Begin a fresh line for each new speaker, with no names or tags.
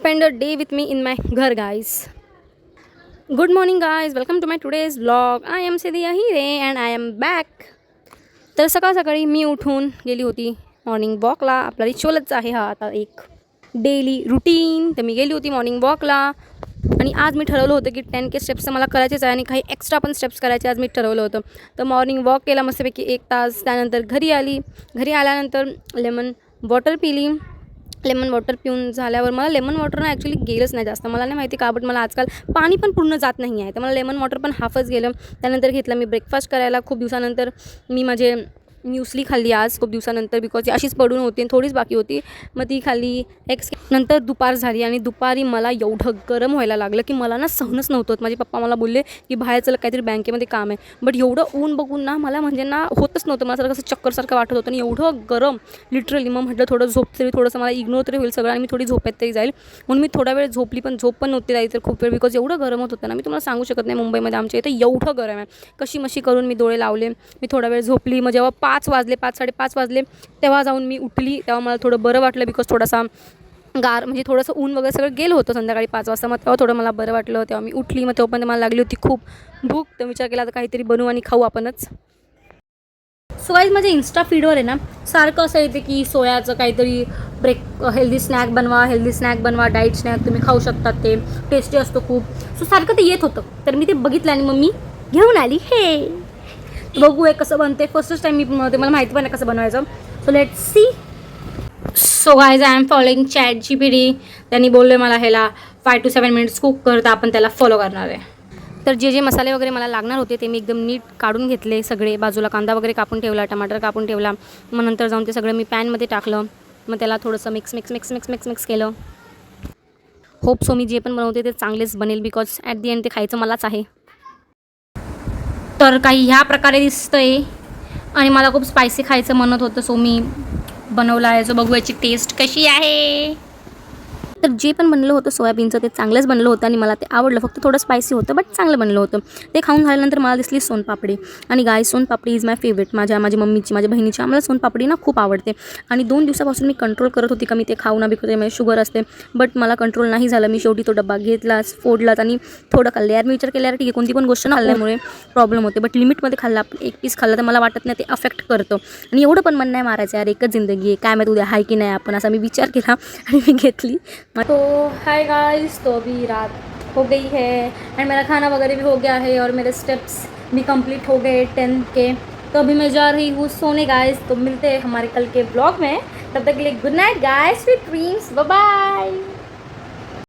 spend a day with me in my ghar, guys. Good morning, guys. Welcome to my today's vlog. I am Siddhi Ahire and I am back. तर सकाळी मी उठून गेली होती morning वॉकला. आपला रिच्युअलच आहे हा आता एक डेली रुटीन. तर मी गेली होती मॉर्निंग वॉकला आणि आज मी ठरवलं होतं की 10K स्टेप्स तर मला करायचेच आहे आणि काही एक्स्ट्रा पण स्टेप्स करायचे आज मी ठरवलं होतं. तर मॉर्निंग वॉक केला मस्तपैकी 1 तास. त्यानंतर घरी आली. घरी आल्यानंतर लेमन वॉटर पिली. लेमन वॉटर पिऊन झाल्यावर मला लेमन वॉटर ना ॲक्च्युली गेलंच नाही जास्त. मला नाही माहिती का, बट मला आजकाल पाणी पण पूर्ण जात नाही आहे. तर मला लेमन वॉटर पण हाफच गेलं. त्यानंतर घेतलं मी ब्रेकफास्ट करायला. खूप दिवसानंतर मी माझे म्युसली खाल्ली आज खूप दिवसानंतर, बिकॉज ती अशीच पडून होती आणि थोडीच बाकी होती. मग ती खाल्ली. नंतर दुपार झाली आणि दुपारी मला एवढं गरम व्हायला लागलं की मला ना सहनच नव्हतं. माझे पप्पा मला बोलले की बाहेर चला, काहीतरी बँकेमध्ये काम आहे. बट एवढं ऊन बघून ना मला म्हणजे ना होतच नव्हतं. मला कसं चक्करसारखं वाटत होतं आणि एवढं गरम लिटरली. मग म्हटलं थोडं झोप तरी, थोडंसं मला इग्नोर तरी होईल सगळं आणि मी थोडी झोपेत तरी जाईल. म्हणून मी थोडा वेळ झोपली, पण झोप पण नव्हती जायचं खूप वेळ, बिकॉज एवढं गरम होत होतं ना. मी तुम्हाला सांगू शकत नाही, मुंबईमध्ये आमच्या इथं एवढं गरम आहे. कशी मशी करून मी डोळे लावले. मी थोडा वेळ झोपली. मग जेव्हा 5 वाजले, 5-5:30 वाजले, तेव्हा जाऊन मी उठली. तेव्हा मला थोडं बरं वाटलं, बिकॉज थोडासा गार म्हणजे थोडंसं ऊन वगैरे सगळं गेलं होतं संध्याकाळी 5 वाजता. मग तेव्हा थोडं मला बरं वाटलं. तेव्हा मी उठली. मग तेव्हा पण मला लागली होती खूप भूक. तर विचार केला तर काहीतरी बनवू आणि खाऊ आपणच. सो गाईज माझ्या इंस्टा फीडवर आहे ना सारखं असं येते की सोयाचं काहीतरी हेल्दी स्नॅक बनवा, डाईट स्नॅक तुम्ही खाऊ शकतात, ते टेस्टी असतो खूप. सो सारखं ते येत होतं. तर मी ते बघितलं आणि मग मी घेऊन आली. हे बघू हे कसं बनते. फर्स्टच टाईम मी बनवते, मला माहिती पण नाही कसं बनवायचं. So let see. So guys I am following ChatGPT. त्यांनी बोलले मला ह्याला 5 to 7 मिनिट्स कुक करता, आपण त्याला फॉलो करणार आहे. तर जे मसाले वगैरे मला लागणार होते ते मी एकदम नीट काढून घेतले सगळे. बाजूला कांदा वगैरे कापून ठेवला, टमाटर कापून ठेवला. मग नंतर जाऊन ते सगळं मी पॅनमध्ये टाकलं. मग त्याला थोडंसं मिक्स केलं. होप सो मी जे पण बनवते ते चांगलेच बनेल, बिकॉज ॲट दी एंड ते खायचं मलाच आहे. तर काही ह्या प्रकारे दिसतंय आणि मला खूप स्पायसी खायचं म्हणत होतं, सो मी बनवलं आहे. सो बघू याची टेस्ट कशी आहे. तर जे पण बनलं होतं सोयाबीनचं ते चांगलंच बनलं होतं आणि मला ते आवडलं. फक्त थोडं स्पायसी होतं, बट चांगलं बनलं होतं. ते खाऊन झाल्यानंतर मला दिसली सोनपापडी. आणि गाय सोनपापडी इज माय फेवरेट. माझ्या मम्मीची, माझ्या बहिणीची. आम्हाला सोनपापडी ना खूप आवडते. आणि 2 दिवसापासून मी कंट्रोल करत होती का मी ते खाऊ ना, बिकॉज त्यामध्ये शुगर असते. बट मला कंट्रोल नाही झालं. मी शेवटी तो डब्बा घेतलाच, फोडलाच आणि थोडं खाल्लं. यार मी विचार केला, यार ठीक आहे कोणती पण गोष्ट खाल्ल्यामुळे प्रॉब्लेम होते, बट लिमिटमध्ये खाल्ला. आपण 1 पीस खाल्लं तर मला वाटत नाही ते अफेक्ट करतं. आणि एवढं पण मन नाही मारायचं यार, एकच जिंदगी आहे, काय माहिती उद्या आहे की नाही आपण, असा मी विचार केला आणि मी घेतली. तो हाय गाइस, तो अभी रात हो गई है एंड मेरा खाना वगैरह भी हो गया है और मेरे स्टेप्स भी कंप्लीट हो गए 10K. तो अभी मैं जा रही हूँ सोने गाइस. तो मिलते हैं हमारे कल के ब्लॉग में. तब तक के लिए good night guys, sweet dreams, bye bye.